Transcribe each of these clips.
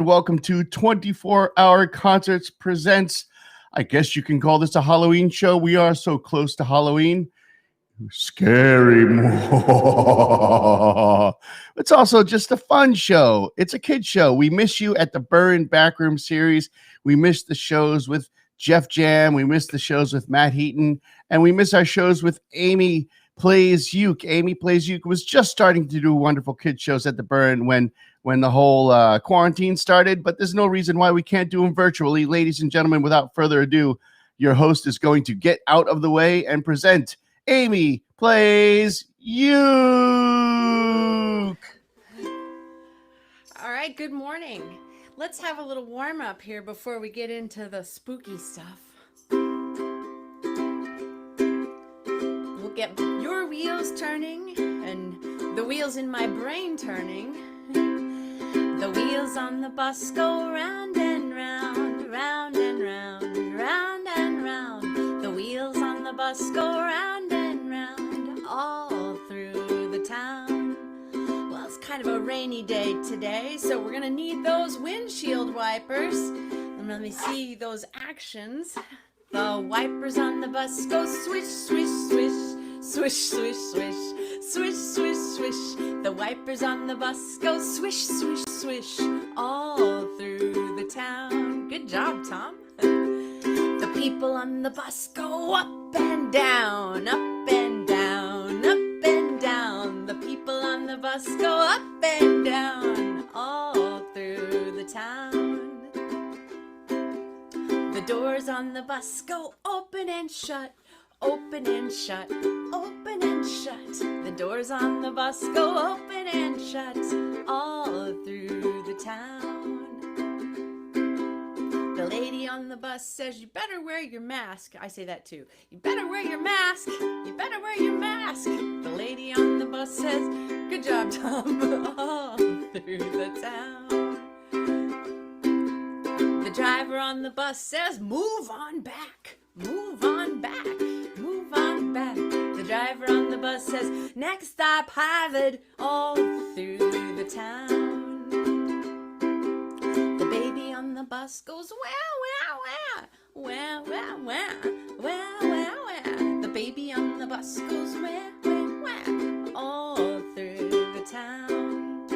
Welcome to 24-Hour Concerts Presents. I guess you can call this a Halloween show. We are so close to Halloween. Scary. It's also just a fun show. It's a kid show. We miss you at the Burn Backroom series. We miss the shows with Jeff Jam. We miss the shows with Matt Heaton. And we miss our shows with Amy Plays Uke. Amy Plays Uke was just starting to do wonderful kid shows at the Burn when the whole quarantine started, but there's no reason why we can't do them virtually. Ladies and gentlemen, without further ado, your host is going to get out of the way and present Amy Plays Uke. All right, good morning. Let's have a little warm up here before we get into the spooky stuff. We'll get your wheels turning and the wheels in my brain turning. The wheels on the bus go round and round, round and round, round and round. The wheels on the bus go round and round, all through the town. Well, it's kind of a rainy day today, so we're gonna need those windshield wipers. And let me see those actions. The wipers on the bus go swish, swish, swish, swish, swish, swish, swish, swish, swish. The wipers on the bus go swish, swish, swish, all through the town. Good job, Tom. The people on the bus go up and down, up and down, up and down. The people on the bus go up and down, all through the town. The doors on the bus go open and shut, open and shut, open and shut. The doors on the bus go open and shut, all through the town. The lady on the bus says, you better wear your mask. I say that too. You better wear your mask. You better wear your mask. The lady on the bus says, good job, Tom, all through the town. The driver on the bus says, move on back, move on back, move on back. The driver on the bus says, next stop Harvard, all through the town. The baby on the bus goes, wow, wow, wow, wow, wow, wow, wow, wow. The baby on the bus goes, wow, wow, wow, all through the town.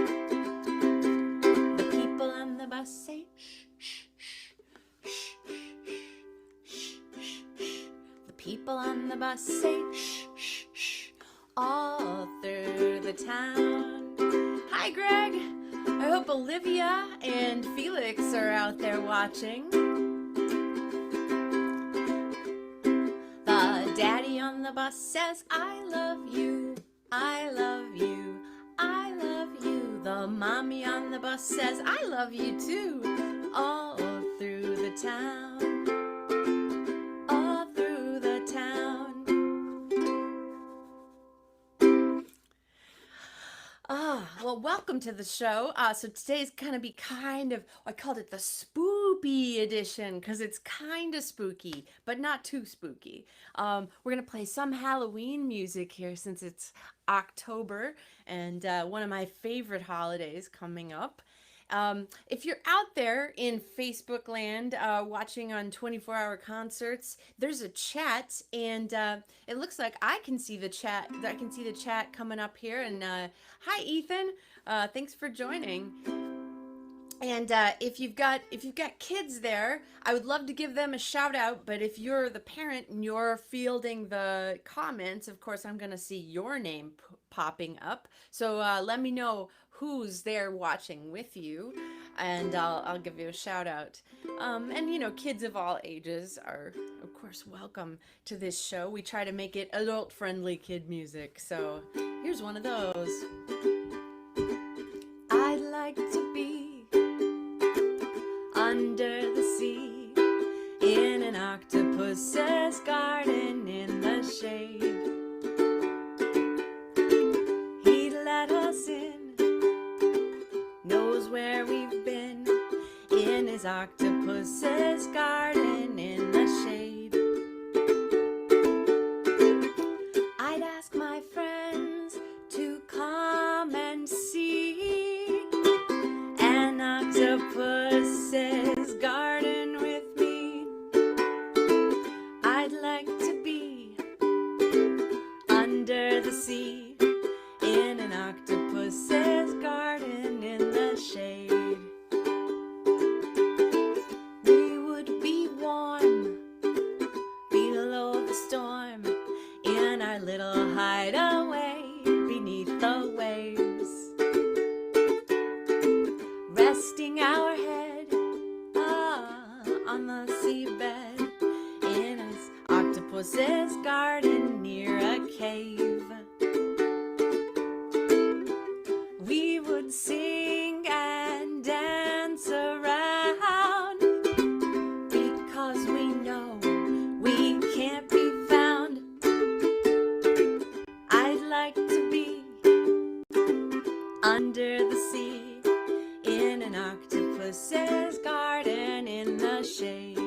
The people on the bus say, shh, shh, shh, shh, shh, shh. The people on the bus say, shh, shh, shh, all through the town. Hi, Greg. I hope Olivia and Felix are out there watching. The daddy on the bus says, I love you, I love you, I love you. The mommy on the bus says, I love you too, all through the town, all through the town. Well, welcome to the show. So today's gonna be kind of, I called it the spoopy edition because it's kind of spooky, but not too spooky. We're gonna play some Halloween music here since it's October and one of my favorite holidays coming up. If you're out there in Facebook land watching on 24-hour concerts, there's a chat, and it looks like I can see the chat. I can see the chat coming up here. And hi, Ethan. Thanks for joining. And if you've got kids there, I would love to give them a shout out. But if you're the parent and you're fielding the comments, of course, I'm going to see your name popping up. So let me know who's there watching with you, and I'll give you a shout out. And you know, kids of all ages are, of course, welcome to this show. We try to make it adult-friendly kid music. So here's one of those. I'd like to be under the sea in an octopus's garden in the shade. He'd let us in, knows where we've been, in his octopus's garden in the shade. I'd ask my friends to come and see an octopus showerhead on the seabed in an octopus's garden near a cave. We would sing and dance around because we know we can't be found. I'd like to be under the sea in an octopus's garden in the shade.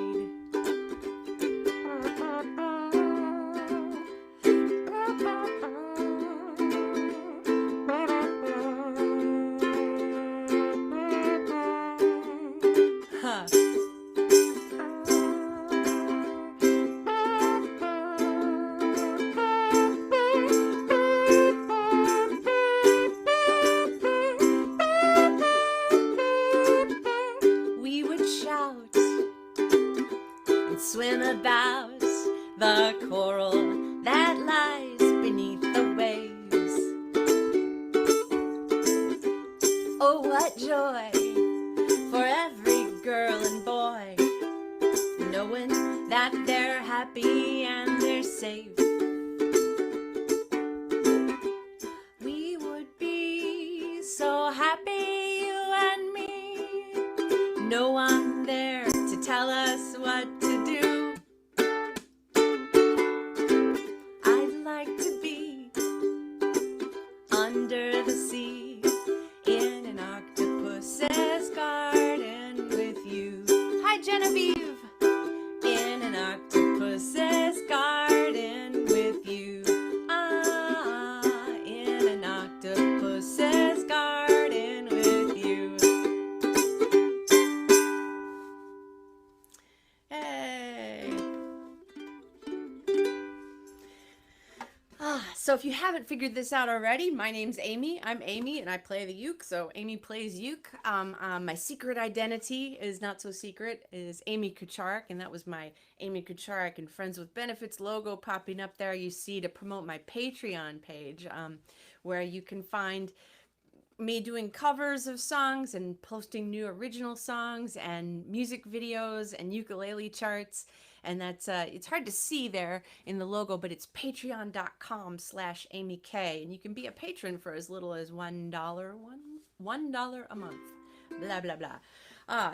Huh. We would shout and swim about the coral that lies beneath the waves. Oh, what joy for every girl and boy, knowing that they're happy and they're safe. We would be so happy, you and me. No one there to tell us what to do. I'd like to be under the sea in an octopus's garden with you. Hi, Genevieve. In an octopus's garden with you. In an octopus's garden with you. Hey. So if you haven't figured this out already, my name's Amy. I'm Amy and I play the uke. So Amy plays uke. My secret identity is not so secret, is Amy Kucharik, and that was my Amy Kucharik and Friends with Benefits logo popping up there. You see to promote my Patreon page, where you can find me doing covers of songs and posting new original songs and music videos and ukulele charts. And that's it's hard to see there in the logo, but it's patreon.com/AmyK, and you can be a patron for as little as $1 a month. Blah blah blah.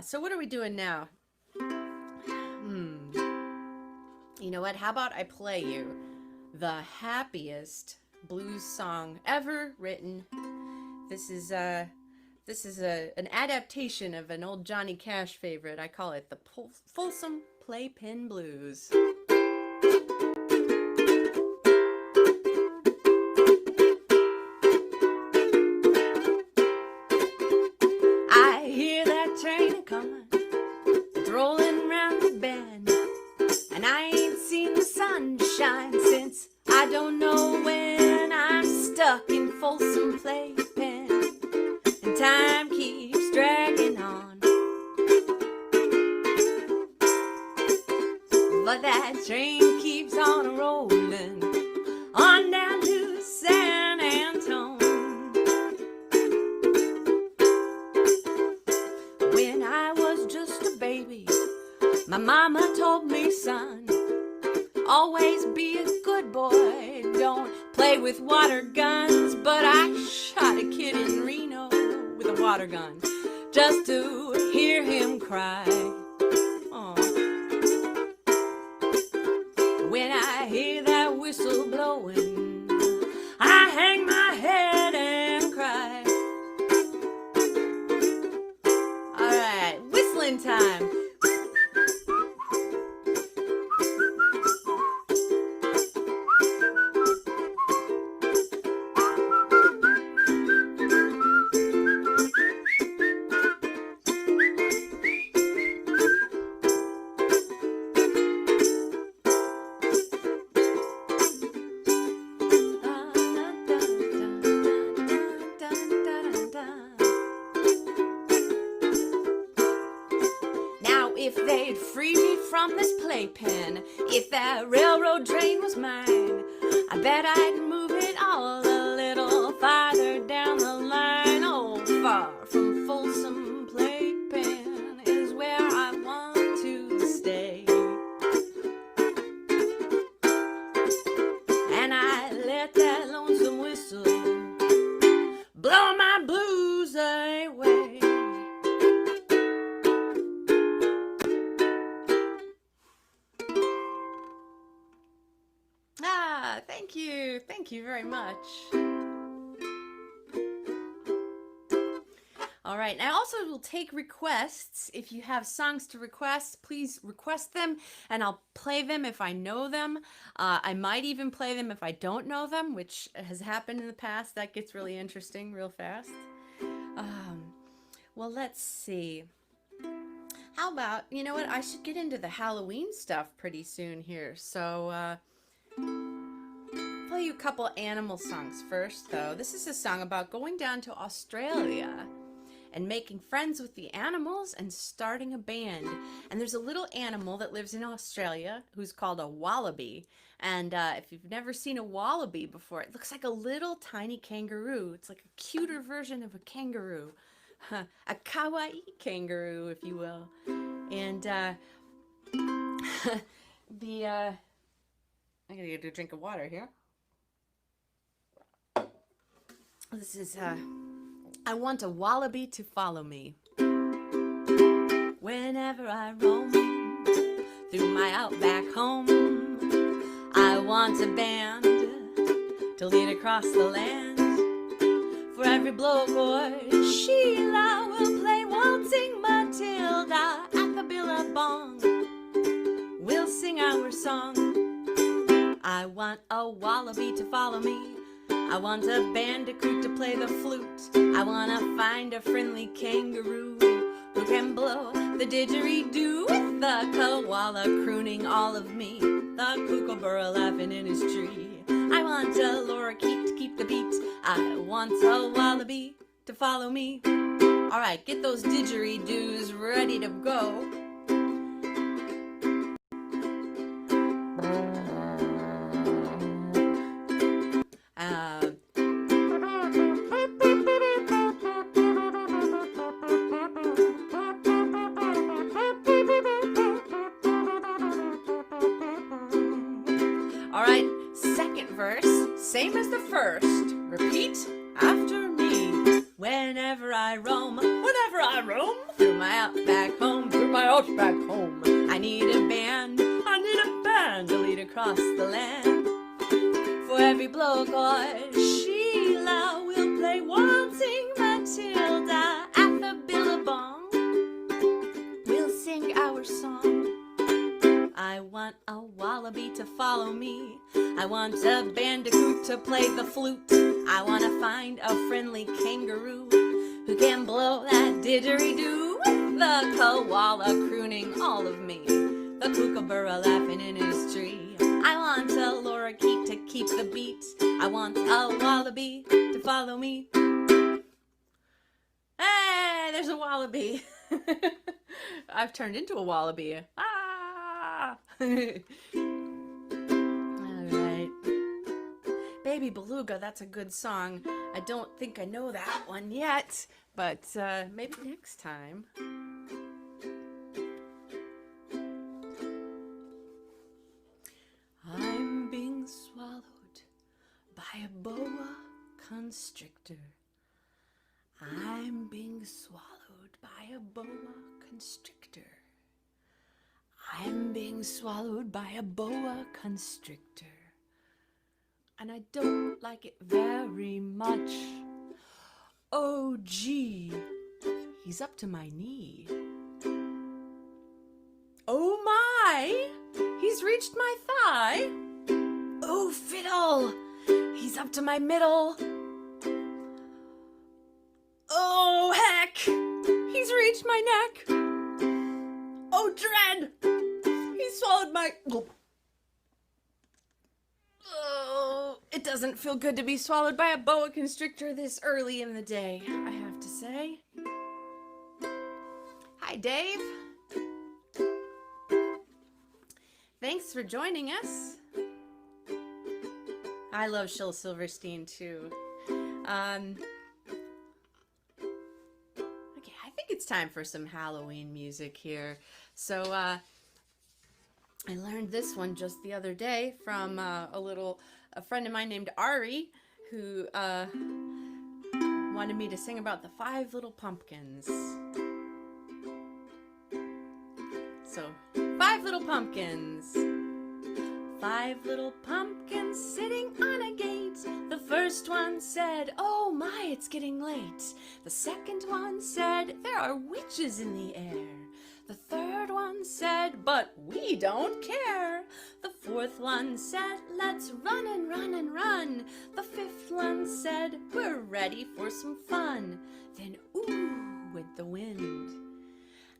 So what are we doing now? You know what? How about I play you the happiest blues song ever written? This is an adaptation of an old Johnny Cash favorite. I call it the Folsom Playpen Blues. I hear that train coming, it's rolling round the bend, and I ain't seen the sunshine since I don't know when. I'm stuck in Folsom Playpen, and time keeps dragging on. But that train keeps on rolling on down to San Antone. When I was just a baby, my mama told me, son, always be a good boy, don't play with water guns. But I shot a kid in Reno with a water gun just to hear him cry. When I hear that whistle blowing, I hang my head and cry. All right, whistling time. If they'd free me from this playpen, if that railroad train was mine, I bet I'd move it all a little farther down the line. Oh, far from Folsom Playpen. Thank you. Thank you very much. All right. I also will take requests. If you have songs to request, please request them and I'll play them if I know them. I might even play them if I don't know them, which has happened in the past. That gets really interesting real fast. Well, let's see. How about, you know what? I should get into the Halloween stuff pretty soon here. So, play you a couple animal songs first, though. This is a song about going down to Australia and making friends with the animals and starting a band. And there's a little animal that lives in Australia who's called a wallaby. And if you've never seen a wallaby before, it looks like a little tiny kangaroo. It's like a cuter version of a kangaroo. A kawaii kangaroo, if you will. And I gotta get a drink of water here. This is I want a wallaby to follow me whenever I roam through my outback home. I want a band to lead across the land. For every blowboy, Sheila will play waltzing Matilda at the billabong. We'll sing our song. I want a wallaby to follow me. I want a bandicoot to play the flute. I want to find a friendly kangaroo who can blow the didgeridoo with the koala crooning all of me, the kookaburra laughing in his tree. I want a lorikeet to keep the beat. I want a wallaby to follow me. All right, get those didgeridoos ready to go. Same as the first. Repeat after me. Whenever I roam through my outback home, I need a band to lead across the land. For every blowboy, Sheila will play waltzing Matilda at the billabong. We'll sing our song. I want a wallaby to follow me. I want a bandicoot to play the flute. I want to find a friendly kangaroo who can blow that didgeridoo with the koala crooning all of me, the kookaburra laughing in his tree. I want a lorikeet to keep the beat. I want a wallaby to follow me. Hey, there's a wallaby. I've turned into a wallaby. Alright. Baby Beluga, that's a good song. I don't think I know that one yet, but maybe next time. I'm being swallowed by a boa constrictor. I'm being swallowed by a boa constrictor. I'm being swallowed by a boa constrictor, and I don't like it very much. Oh gee, he's up to my knee. Oh my, he's reached my thigh. Oh fiddle, he's up to my middle. Oh heck, he's reached my neck. Oh dread, he swallowed my... Oh, it doesn't feel good to be swallowed by a boa constrictor this early in the day, I have to say. Hi, Dave. Thanks for joining us. I love Shel Silverstein, too. Okay, I think it's time for some Halloween music here. So, I learned this one just the other day from a friend of mine named Ari, who wanted me to sing about the 5 little pumpkins. So, 5 little pumpkins. 5 little pumpkins sitting on a gate. The first one said, "Oh my, it's getting late." The second one said, "There are witches in the air." The third one said, "But we don't care." The fourth one said, "Let's run and run and run." The fifth one said, "We're ready for some fun." Then ooh went the wind,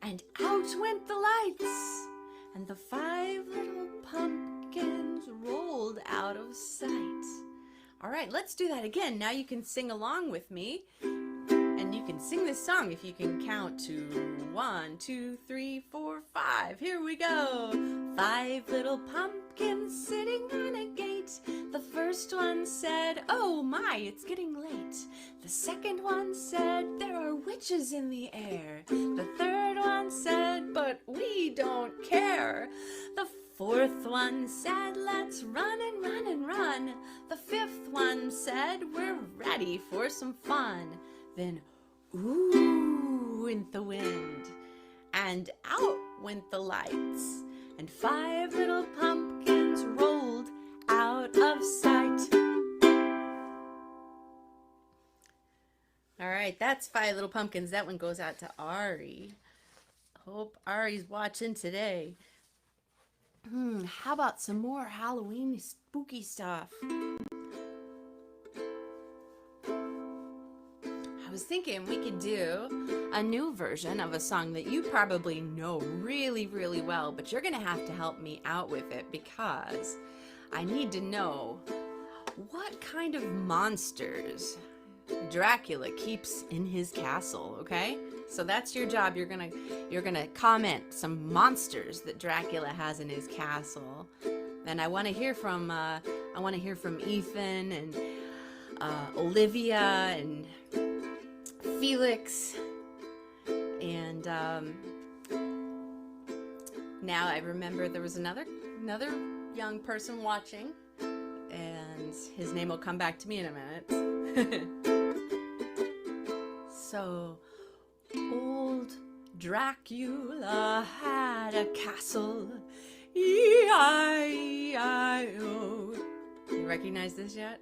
and out went the lights, and the 5 little pumpkins rolled out of sight. All right, let's do that again. Now you can sing along with me. And you can sing this song if you can count to 1, 2, 3, 4, 5. Here we go. 5 little pumpkins sitting on a gate. The first one said, "Oh my, it's getting late." The second one said, "There are witches in the air." The third one said, "But we don't care." The fourth one said, "Let's run and run and run." The fifth one said, "We're ready for some fun." Then ooh went the wind, and out went the lights, and 5 little pumpkins rolled out of sight. All right, that's 5 little pumpkins. That one goes out to Ari. Hope Ari's watching today. How about some more Halloween spooky stuff? I was thinking we could do a new version of a song that you probably know really, really well, but you're going to have to help me out with it because I need to know what kind of monsters Dracula keeps in his castle, okay? So that's your job. You're gonna comment some monsters that Dracula has in his castle, and I want to hear from Ethan and Olivia and Felix, and now I remember there was another young person watching, and his name will come back to me in a minute. So, old Dracula had a castle, E-I-E-I-O. You recognize this yet?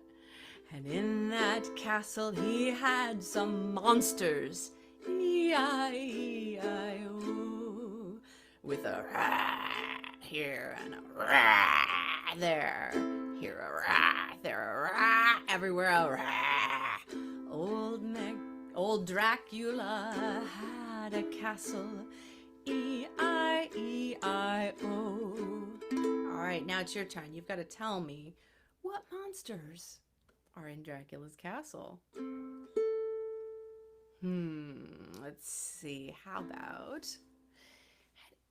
And in that castle he had some monsters, E-I-E-I-O, with a rat here and a rat there, here a rat, there a rat, everywhere a rat. Old Dracula had a castle, E-I-E-I-O. All right, now it's your turn. You've got to tell me what monsters are in Dracula's castle. Let's see. How about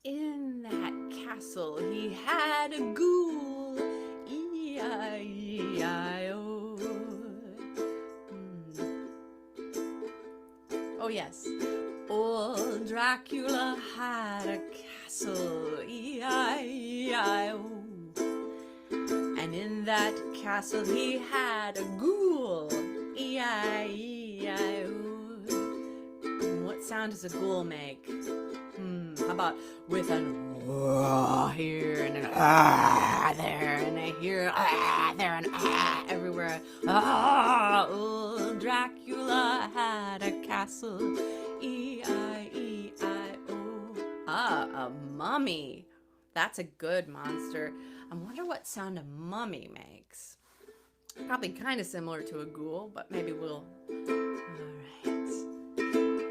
in that castle he had a ghoul, E-I-E-I-O. Oh yes, old Dracula had a castle, E-I-E-I-O. And in that castle he had a ghoul, E-I-E-I-O. What sound does a ghoul make? How about with an here and an there, and I hear there and everywhere. Old Dracula had a castle, E-I-E-I-O. A mummy. That's a good monster. I wonder what sound a mummy makes. Probably kind of similar to a ghoul, but maybe we'll... Alright.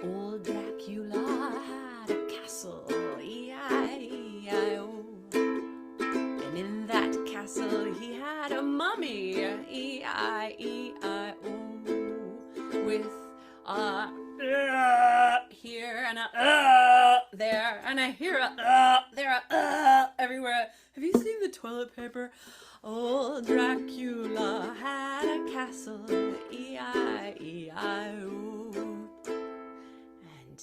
Old Dracula had a castle, E-I-E-I-O. And in that castle he had a mummy, E-I-E-I-O. With a here and a there, and I hear a there everywhere. Have you seen the toilet paper? Old Dracula had a castle, E-I-E-I-O. And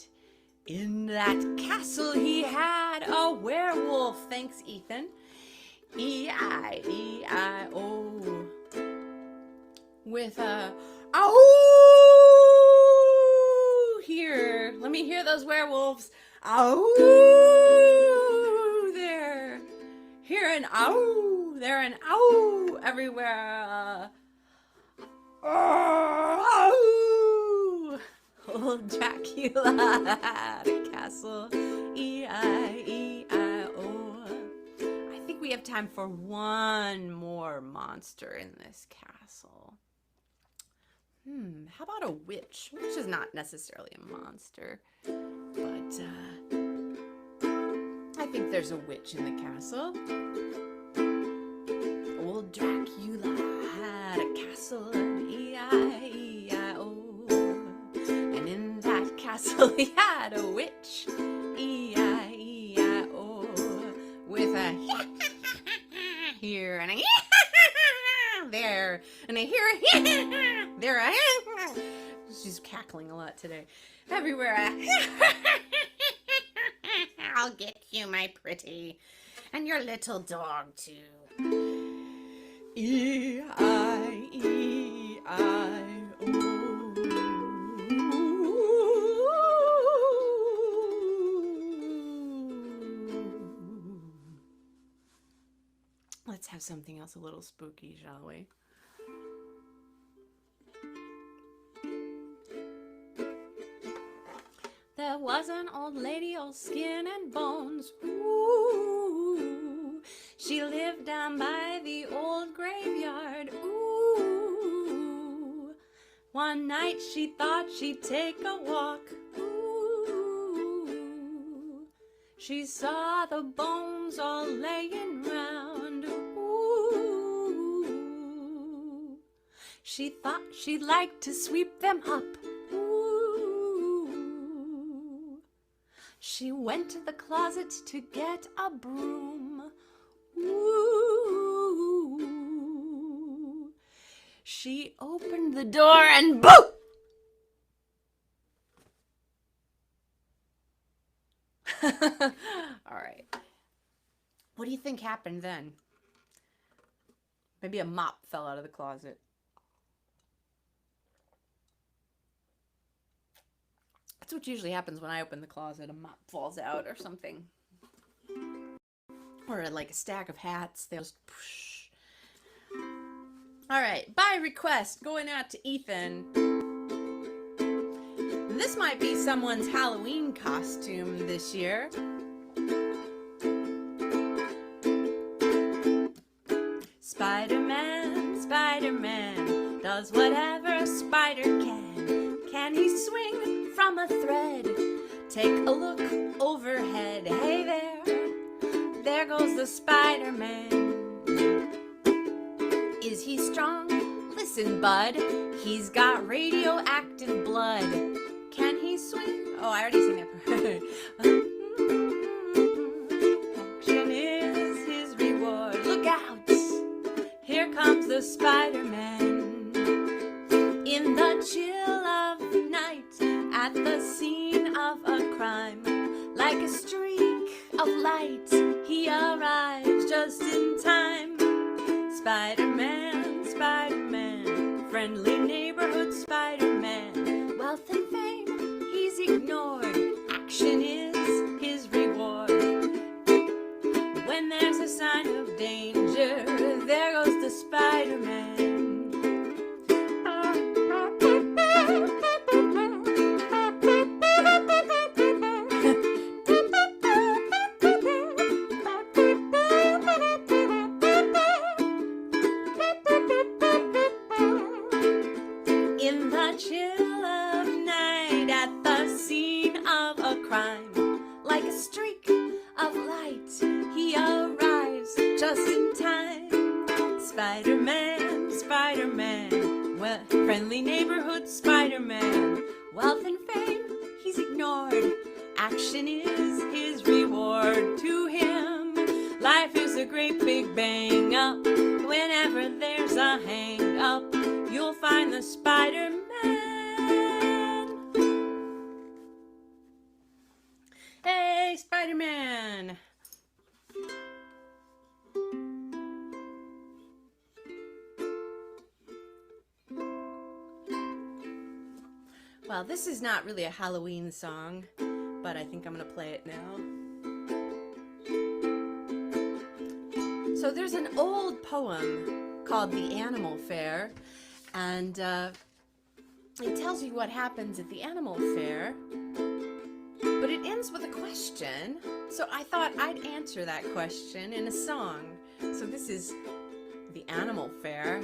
in that castle he had a werewolf. Thanks, Ethan. E-I-E-I-O. With a ow here. Let me hear those werewolves. Ow there. Here an ow They're an ow everywhere. Ow! Old Dracula had a castle. E-I-E-I-O. I think we have time for one more monster in this castle. How about a witch? Witch is not necessarily a monster, but I think there's a witch in the castle. Old Dracula had a castle, E-I-E-I-O. And in that castle he had a witch, E-I-E-I-O. With a here and a there, and I hear a there. She's cackling a lot today. Everywhere. I'll get you, my pretty, and your little dog too. E-I-E-I-O. Let's have something else a little spooky, shall we? There was an old lady, all skin and bones. Ooh, she lived down by the old graveyard. Ooh, one night she thought she'd take a walk. Ooh, she saw the bones all laying round. Ooh, she thought she'd like to sweep them up. She went to the closet to get a broom. Ooh. She opened the door and boo! All right. What do you think happened then? Maybe a mop fell out of the closet. That's what usually happens when I open the closet. A mop falls out or something. Or like a stack of hats. They'll just push. All right, by request, going out to Ethan. This might be someone's Halloween costume this year. Spider-Man, Spider-Man, does whatever a spider can. Can he swing from a thread? Take a look overhead. Hey there goes the Spider-Man. Is he strong? Listen, bud, he's got radioactive blood. Can he swing? Oh, I already sang that part. Action is his reward. Look out! Here comes the Spider-Man. In the chill of the night, at the scene of a crime, like a streak of light, he arrives just in time. Spider-Man, Spider-Man, friendly neighborhood Spider-Man. Wealth and fame, he's ignored. Action is his reward. When there's a sign of danger, there goes the Spider-Man. In the chill of night, at the scene of a crime, like a streak of light, he arrives just in time. Spider-Man, Spider-Man, well, friendly neighborhood Spider-Man. Wealth and fame, he's ignored. Action is his reward to him. Life is a great big bang up. Whenever there's a hang up, you'll find the Spider-Man. Hey, Spider-Man! Well, this is not really a Halloween song, but I think I'm gonna play it now. So So there's an old poem called The Animal Fair, and it tells you what happens at the animal fair, but it ends with a question. So I thought I'd answer that question in a song. So this is The Animal Fair.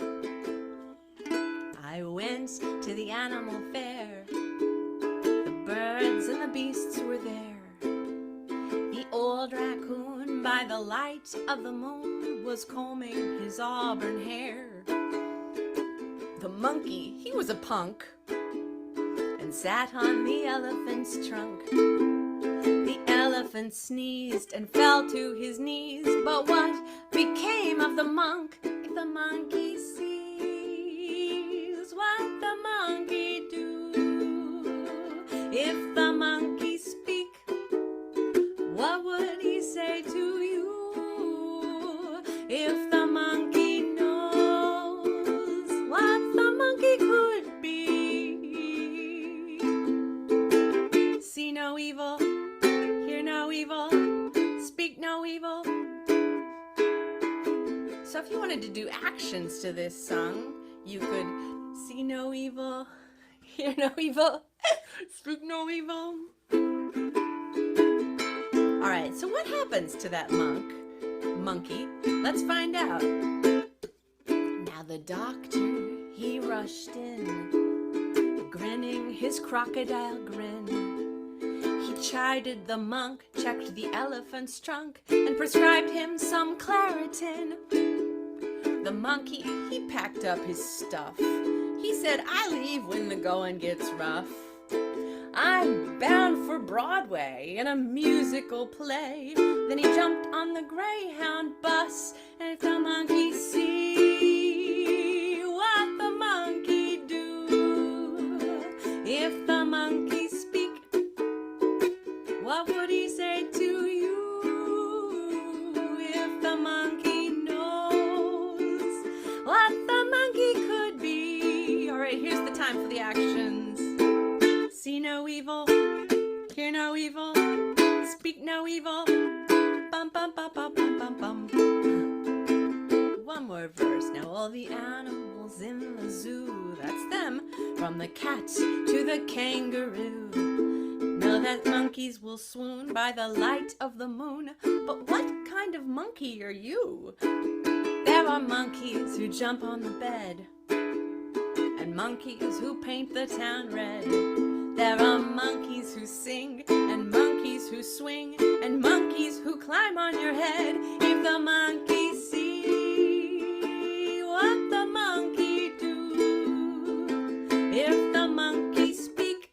I went to the animal fair. The birds and the beasts were there. The old raccoon by the light of the moon was combing his auburn hair. The monkey, he was a punk, and sat on the elephant's trunk. The elephant sneezed and fell to his knees. But what became of the monk? If the monkey sees, what the monkey do? If the monkey speak, what would he say to you? If the monkey knows what the monkey could be. See no evil, hear no evil, speak no evil. So if you wanted to do actions to this song, you could see no evil, hear no evil, speak no evil. All right, so what happens to that monkey? Let's find out. Now the doctor, he rushed in, grinning his crocodile grin. He chided the monk, checked the elephant's trunk, and prescribed him some Claritin. The monkey, he packed up his stuff. He said, I leave when the going gets rough. I'm bound for Broadway in a musical play. Then he jumped on the Greyhound bus, and if the monkey see, what the monkey do? If the monkey speak, what would he say to you? If the monkey knows what the monkey could be. All right, here's the time for the actions. See no evil, hear no evil, speak no evil. Bum, bum, bum, bum, bum, bum, bum. One more verse. Now all the animals in the zoo, that's them, from the cat to the kangaroo, know that monkeys will swoon by the light of the moon. But what kind of monkey are you? There are monkeys who jump on the bed, and monkeys who paint the town red. There are monkeys who sing, and monkeys who swing, and monkeys who climb on your head. If the monkey see, what the monkey do? If the monkey speak,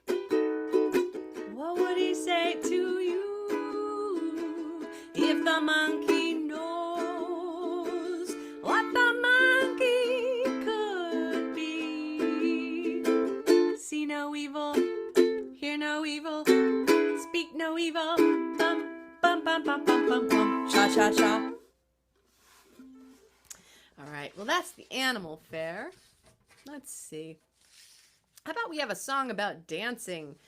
what would he say to you? If the monkey knows what the monkey could be. See no evil, hear no evil, speak no evil. Bum, bum, bum, bum, bum, bum, bum. Cha, cha, cha. All right, well, that's the animal fair. Let's see. How about we have a song about dancing?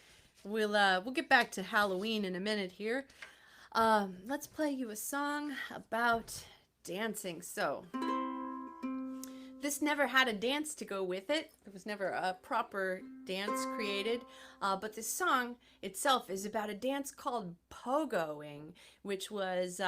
We'll get back to Halloween in a minute here. Let's play you a song about dancing. So, this never had a dance to go with it. There was never a proper dance created. But this song itself is about a dance called pogoing, which was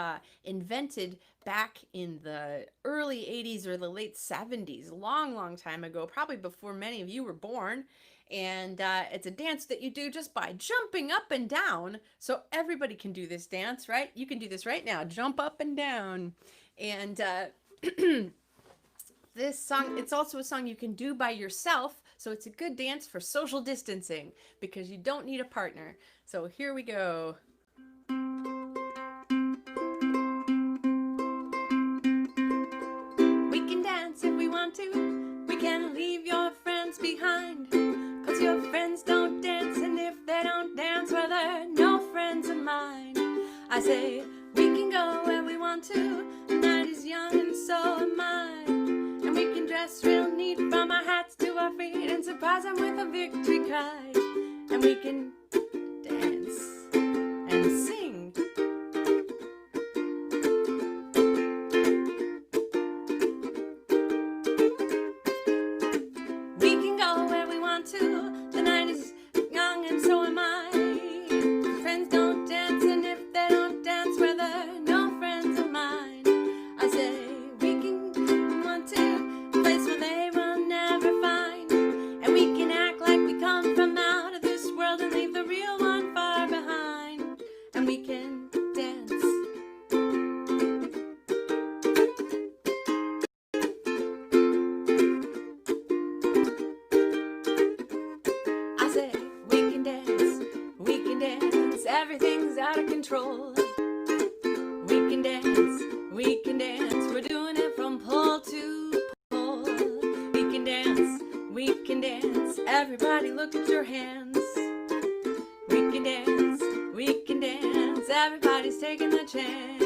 invented back in the early 80s or the late 70s, a long, long time ago, probably before many of you were born. And it's a dance that you do just by jumping up and down. So everybody can do this dance, right? You can do this right now. Jump up and down. And this song, it's also a song you can do by yourself, so it's a good dance for social distancing because you don't need a partner. So here we go. We can dance if we want to. We can leave your friends behind, 'cause your friends don't dance, and if they don't dance, well, they're no friends of mine. I say we can go where we want to. The night is young and so am I. We can dress real neat from our hats to our feet and surprise them with a victory cry. And we can dance and sing. they're no friends of mine. I say we can want to a place where they will never find, and we can act like we come from out of this world and leave the real one far behind, and we can dance. I say we can dance, everything's out of control. We can dance, we're doing it from pole to pole. We can dance, everybody look at your hands. We can dance, everybody's taking the chance.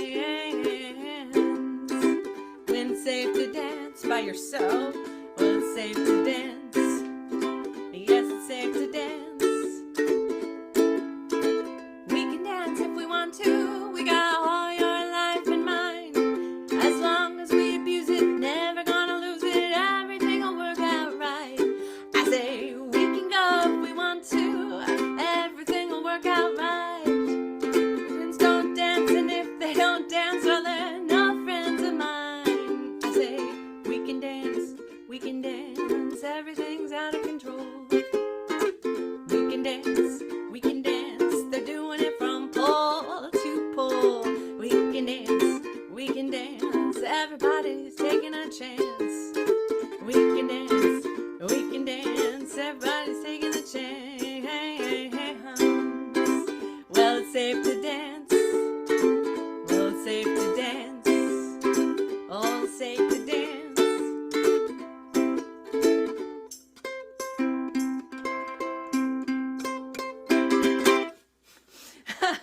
When it's safe to dance by yourself, well, it's safe to dance. Yes, it's safe to dance. We can dance if we want to. We got all your life in mind. As long as we abuse it, never gonna lose it. Everything will work out right. I say we can go if we want to. Everything will work out right. Friends don't dance, and if they don't dance, well, they're no friends of mine. I say we can dance, everything's out of control. We can dance, they're doing it from pole to pole. We can dance, everybody's taking a chance. We can dance, everybody's taking a chance. Well, it's safe to dance. Well, it's safe to dance. Oh, it's safe to dance.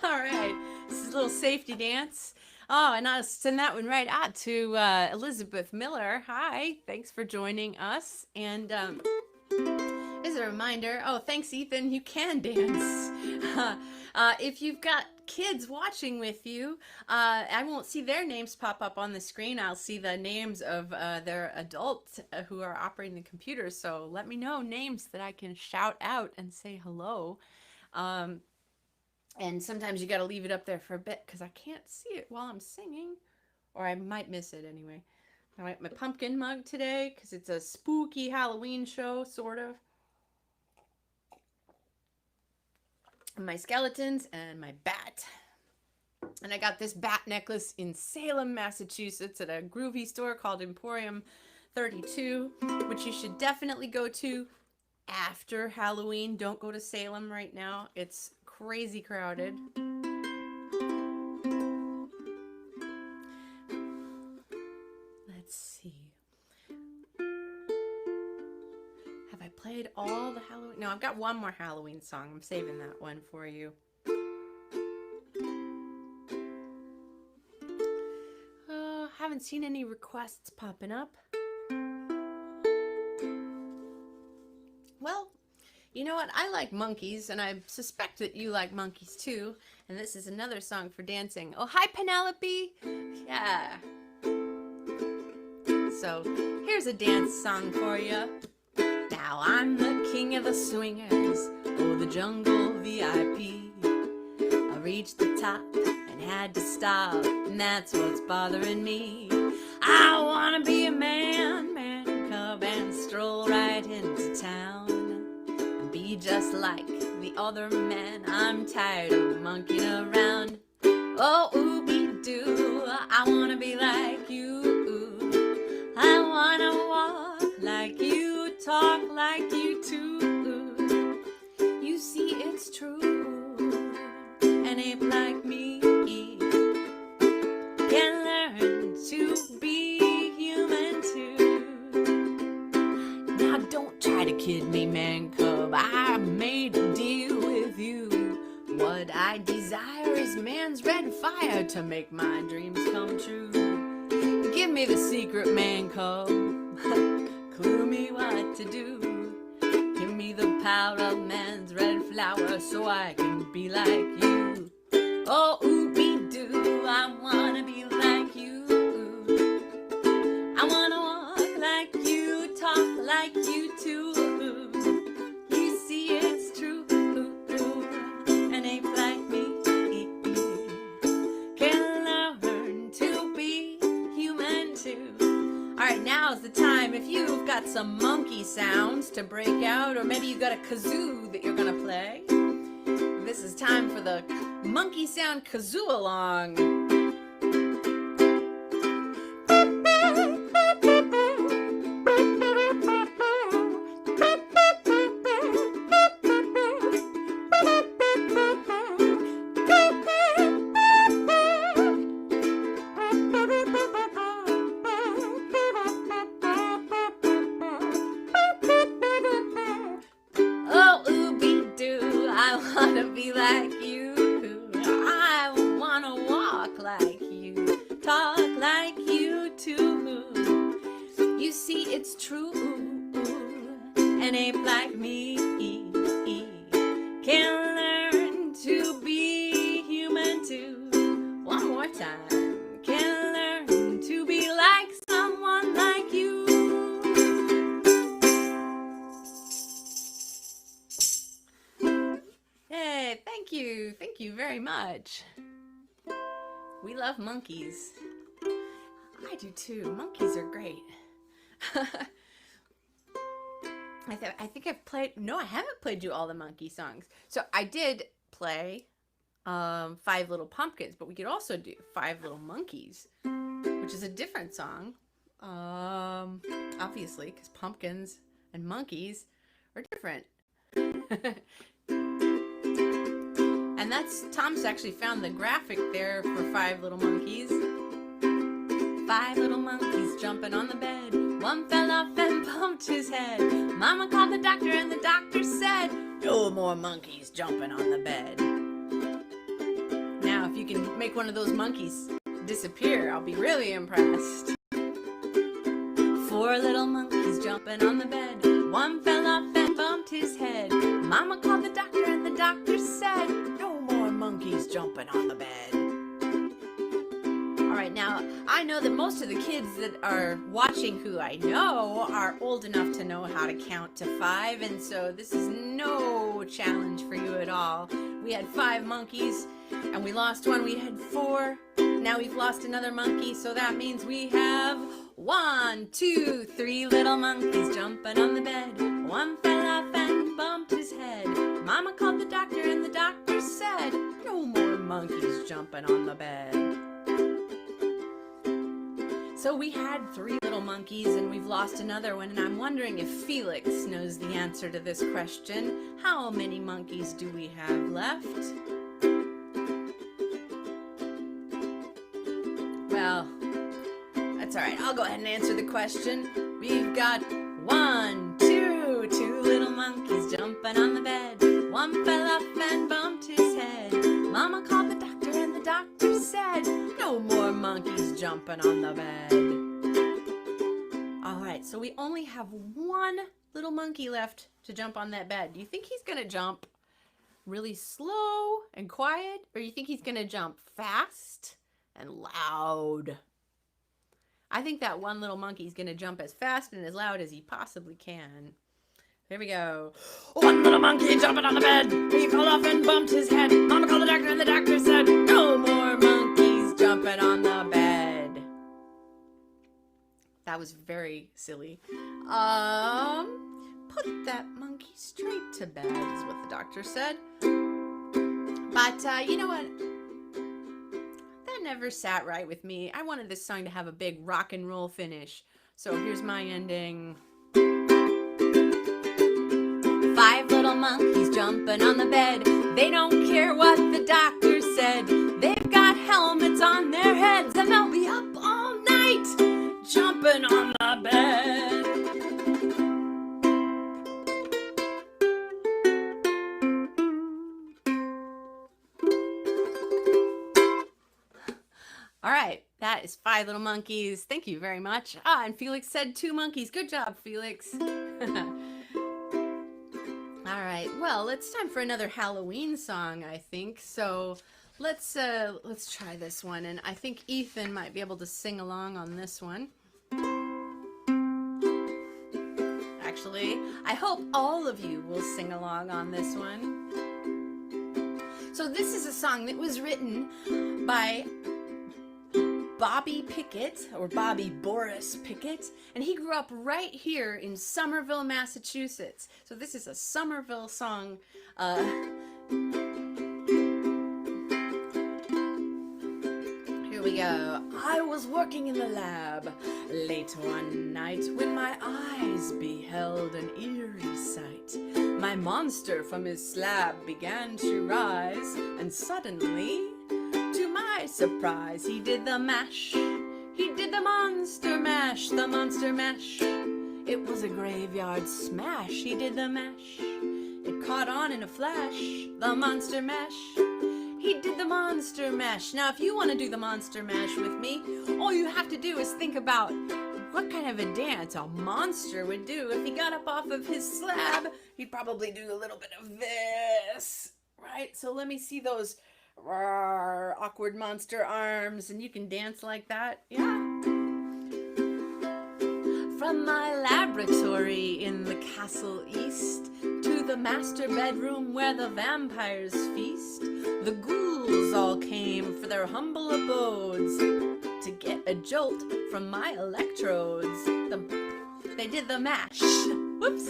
All right, this is a little safety dance. Oh, and I'll send that one right out to Elizabeth Miller. Hi, thanks for joining us. And as a reminder, oh, thanks, Ethan, you can dance. If you've got kids watching with you, I won't see their names pop up on the screen. I'll see the names of their adults who are operating the computer. So let me know names that I can shout out and say hello. And sometimes you got to leave it up there for a bit because I can't see it while I'm singing, or I might miss it anyway. I like my pumpkin mug today because it's a spooky Halloween show, sort of. My skeletons and my bat. And I got this bat necklace in Salem, Massachusetts at a groovy store called Emporium 32, which you should definitely go to after Halloween. Don't go to Salem right now. It's crazy crowded. Let's see. Have I played all the Halloween? No, I've got one more Halloween song. I'm saving that one for you. Haven't seen any requests popping up. Well, you know what? I like monkeys, and I suspect that you like monkeys too. And this is another song for dancing. Oh, hi, Penelope. Yeah. So here's a dance song for you. Now I'm the king of the swingers, oh, the jungle VIP. I reached the top and had to stop, and that's what's bothering me. I wanna be a man cub, and stroll right into town and be just like the other men. I'm tired of monkeying around. Oh, ooby-doo, I wanna be like you. I wanna walk like you, talk like you too. You see, it's true. An ape like me can learn to be human too. Now don't try to kid me, man cub. I made a deal with you. What I desire is man's red fire to make my dreams come true. Give me the secret, man cub. Clue me what to do. Give me the power of man's red flower so I can be like you. Oh, ooby-doo, I wanna be like you. I wanna walk like you, talk like you too. You see, it's true. An ape like me can got some monkey sounds to break out, or maybe you got a kazoo that you're gonna play. This is time for the monkey sound kazoo along. Thank you very much. We love monkeys. I do too. Monkeys are great. I think I've played, no, I haven't played you all the monkey songs. So I did play Five Little Pumpkins, but we could also do Five Little Monkeys, which is a different song. Obviously, because pumpkins and monkeys are different. And Tom's actually found the graphic there for Five Little Monkeys. Five little monkeys jumping on the bed. One fell off and bumped his head. Mama called the doctor and the doctor said, no more monkeys jumping on the bed. Now, if you can make one of those monkeys disappear, I'll be really impressed. Four little monkeys jumping on the bed. One fell off and bumped his head. Mama called the doctor and the doctor said, no more monkeys jumping on the bed. All right, now, I know that most of the kids that are watching who I know are old enough to know how to count to 5, and so this is no challenge for you at all. We had 5 monkeys, and we lost one. We had 4. Now we've lost another monkey, so that means we have 1, 2, 3 little monkeys jumping on the bed. One fell off and bumped his head. Mama called the doctor and the doctor said, no more monkeys jumping on the bed. So we had 3 little monkeys and we've lost another one, and I'm wondering if Felix knows the answer to this question. How many monkeys do we have left? Well, that's all right. I'll go ahead and answer the question. We've got 1, 2, 2 little monkeys jumping on the bed. One fell off and bumped his head. Mama called the doctor and the doctor said, no more monkeys jumping on the bed. All right, so we only have 1 little monkey left to jump on that bed. Do you think he's gonna jump really slow and quiet, or do you think he's gonna jump fast and loud? I think that 1 little monkey's gonna jump as fast and as loud as he possibly can. Here we go. 1 little monkey jumping on the bed. He fell off and bumped his head. Mama called the doctor and the doctor said, no more monkeys jumping on the bed. That was very silly. Put that monkey straight to bed is what the doctor said. But you know what? That never sat right with me. I wanted this song to have a big rock and roll finish. So here's my ending. 5 little monkeys jumping on the bed. They don't care what the doctor said. They've got helmets on their heads and they'll be up all night jumping on the bed. All right, that is 5 little monkeys. Thank you very much. And Felix said 2 monkeys. Good job, Felix. All right, well, it's time for another Halloween song, I think. So let's try this one, and I think Ethan might be able to sing along on this one. Actually, I hope all of you will sing along on this one. So this is a song that was written by Bobby Pickett, or Bobby Boris Pickett, and he grew up right here in Somerville, Massachusetts. So this is a Somerville song. Here we go. I was working in the lab late one night when my eyes beheld an eerie sight. My monster from his slab began to rise, and suddenly, to my surprise, he did the mash. He did the monster mash, the monster mash. It was a graveyard smash. He did the mash. It caught on in a flash, the monster mash. He did the monster mash. Now, if you want to do the monster mash with me, all you have to do is think about what kind of a dance a monster would do. If he got up off of his slab, he'd probably do a little bit of this, right? So let me see those awkward monster arms, and you can dance like that. Yeah. From my laboratory in the castle east to the master bedroom where the vampires feast, the ghouls all came for their humble abodes to get a jolt from my electrodes. They did the mash. Whoops.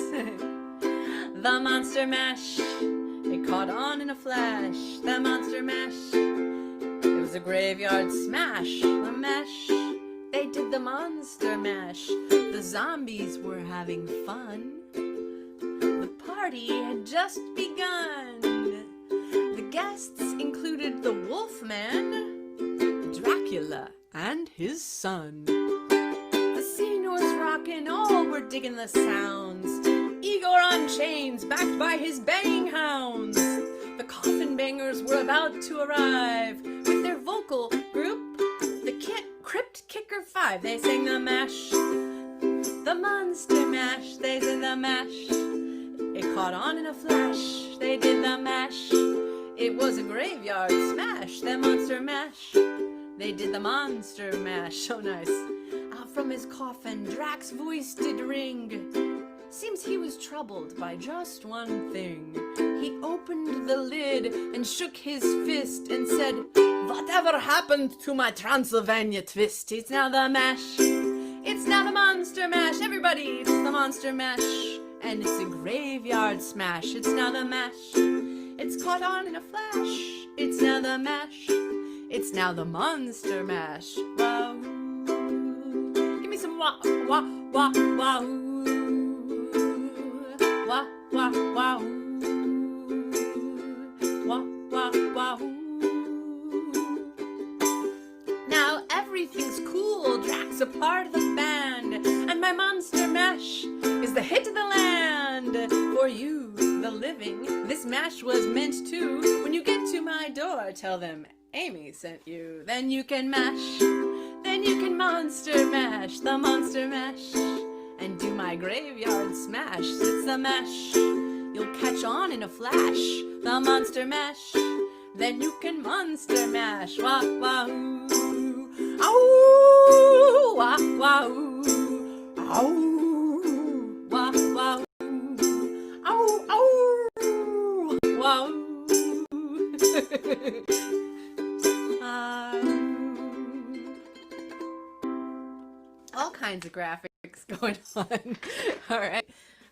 The monster mash. It caught on in a flash. The monster mash. It was a graveyard smash. The mash. They did the monster mash. The zombies were having fun. The party had just begun. The guests included the Wolfman, Dracula, and his son. The scene was rockin', all were digging the sounds. Igor on chains, backed by his banging hounds. The coffin bangers were about to arrive with their vocal group, the Crypt Kicker 5. They sang the mash, the monster mash. They did the mash. It caught on in a flash. They did the mash. It was a graveyard smash. The monster mash. They did the monster mash. So nice. Out from his coffin, Drac's voice did ring. Seems he was troubled by just one thing. He opened the lid and shook his fist and said, "Whatever happened to my Transylvania twist? It's now the mash. It's now the monster mash. Everybody, it's the monster mash. And it's a graveyard smash. It's now the mash. It's caught on in a flash. It's now the mash. It's now the monster mash. Wow. Give me some wah, wah, wah, wah. Wah, wah, wah. Wah, wah, wah. Now everything's cool. Drac's a part of the band. And my monster mash is the hit of the land. For you, the living, this mash was meant to. When you get to my door, tell them Amy sent you. Then you can mash. Then you can monster mash. The monster mash. And do my graveyard smash. It's the mash. You'll catch on in a flash. The monster mash. Then you can monster mash. Wah, wah, ooh. Ow, wah, wah, ooh. Ow, wah, wah, ooh. Ow, ow, wah, ooh. All kinds of graphics going on. All right.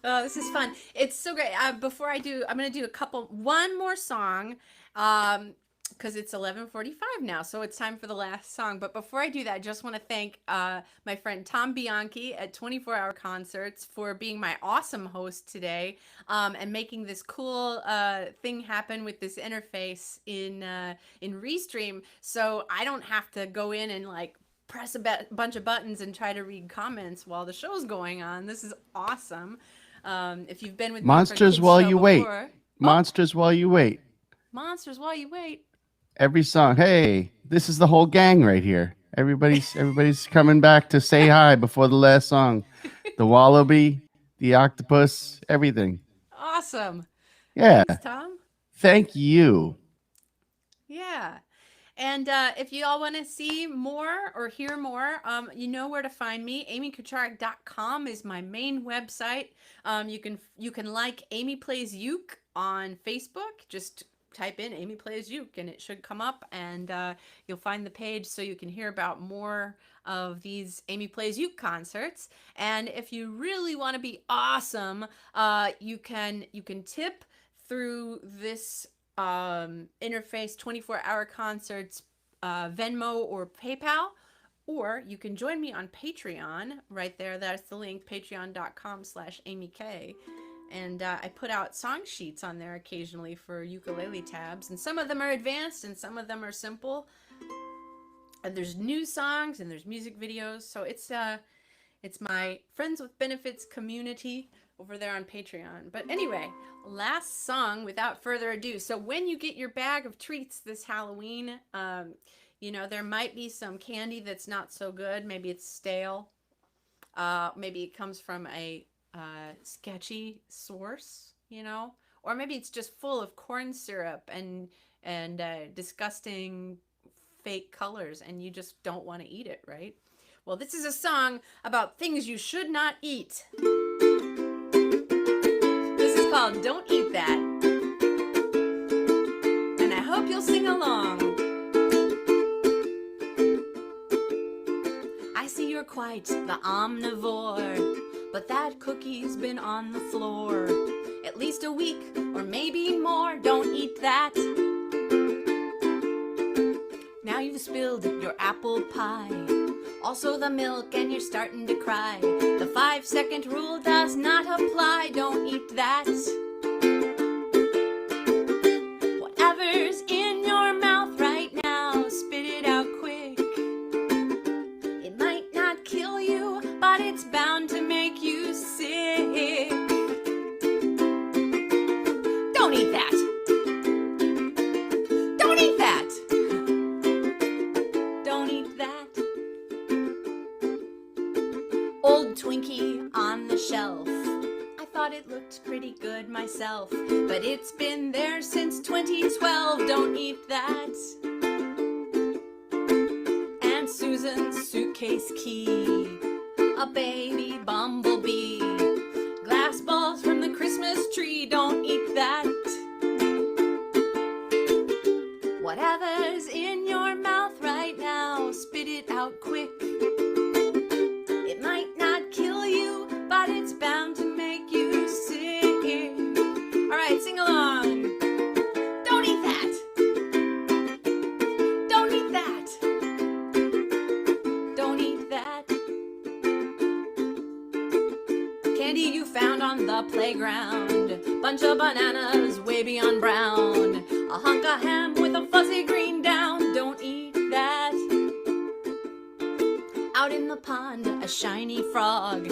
Oh, this is fun. It's so great. Before I do, I'm going to do one more song, because it's 11:45 now, so it's time for the last song. But before I do that, I just want to thank my friend Tom Bianchi at 24 Hour Concerts for being my awesome host today, and making this cool thing happen with this interface in Restream, so I don't have to go in and like press a bunch of buttons and try to read comments while the show's going on. This is awesome. If you've been with Monsters me While You Wait. Before, Monsters While You Wait. Monsters While You Wait. Every song. Hey, this is the whole gang right here. Everybody's coming back to say hi before the last song. The wallaby, the octopus, everything. Awesome. Yeah. Thanks, Tom. Thank you. Yeah. And if you all want to see more or hear more, you know where to find me. AmyKucharek.com is my main website. You can like Amy Plays Uke on Facebook. Just type in Amy Plays Uke and it should come up, and you'll find the page so you can hear about more of these Amy Plays Uke concerts. And if you really want to be awesome, you can tip through this interface 24-hour concerts, Venmo or PayPal, or you can join me on Patreon right there. That's the link, patreon.com/AmyK. And I put out song sheets on there occasionally for ukulele tabs, and some of them are advanced and some of them are simple. And there's new songs and there's music videos, so it's my Friends with Benefits community over there on Patreon. But anyway, last song without further ado. So when you get your bag of treats this Halloween, there might be some candy that's not so good. Maybe it's stale. Maybe it comes from a sketchy source, or maybe it's just full of corn syrup and disgusting fake colors, and you just don't want to eat it, right? Well, this is a song about things you should not eat. This is called Don't Eat That. And I hope you'll sing along. I see you're quite the omnivore, but that cookie's been on the floor at least a week or maybe more. Don't eat that. Now you've spilled your apple pie, also the milk, and you're starting to cry. The 5-second rule does not apply. Don't eat that. Whatever's in your mouth right now, spit it out quick. It might not kill you, but it's bound to make you sick. Don't eat that. Don't eat that. Don't eat that. Old Twinkie on the shelf. I thought it looked pretty good myself, but it's been there since 2012. Don't eat that. Aunt Susan's suitcase key, a baby bumblebee, glass balls from the Christmas tree. Don't eat that. Whatever's in your mouth right now, spit it out quick. It might not kill you, but it's bound to make you sick. All right, sing along. Don't eat that. Don't eat that. Don't eat that. Candy you found on the playground, bunch of bananas way beyond brown, a hunk of ham with a fuzzy green down. Don't eat that. Out in the pond, a shiny frog,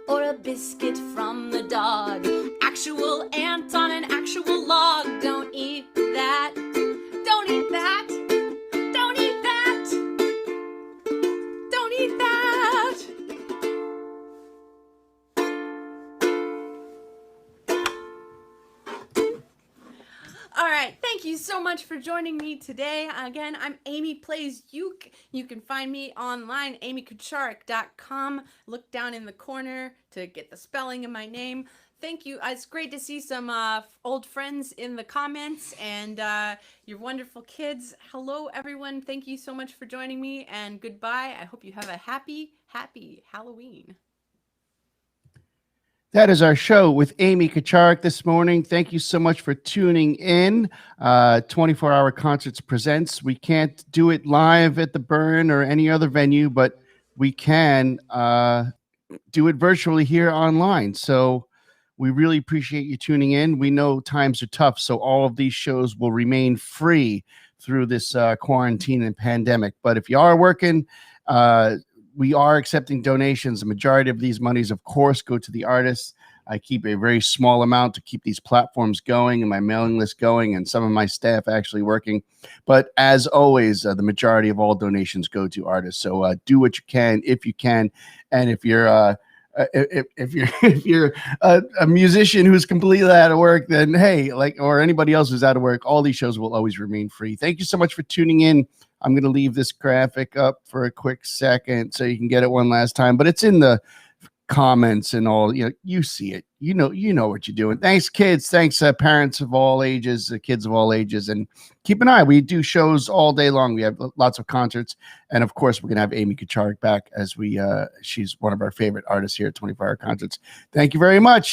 or a biscuit from the dog, actual ant on an actual log. Don't eat that. Don't eat that. Don't eat that. Don't eat that. All right, thank you so much for joining me today. Again, I'm Amy Plays Uke. You can find me online, amykucharek.com. Look down in the corner to get the spelling of my name. Thank you. It's great to see some old friends in the comments, and your wonderful kids. Hello, everyone. Thank you so much for joining me, and goodbye. I hope you have a happy, happy Halloween. That is our show with Amy Kucharek this morning. Thank you so much for tuning in. 24-Hour Concerts presents. We can't do it live at the Burn or any other venue, but we can do it virtually here online. So we really appreciate you tuning in. We know times are tough, so all of these shows will remain free through this quarantine and pandemic. But if you are working, we are accepting donations. The majority of these monies, of course, go to the artists. I keep a very small amount to keep these platforms going and my mailing list going, and some of my staff actually working. But as always, the majority of all donations go to artists. So do what you can if you can, and if you're if you're a musician who's completely out of work, then hey, or anybody else who's out of work, all these shows will always remain free. Thank you so much for tuning in. I'm going to leave this graphic up for a quick second so you can get it one last time, but it's in the comments and all. You see it. You know what you're doing. Thanks, kids. Thanks, parents of all ages, kids of all ages, and keep an eye. We do shows all day long. We have lots of concerts, and of course, we're gonna have Amy Kucharik back as she's one of our favorite artists here at 24 Hour Concerts. Thank you very much.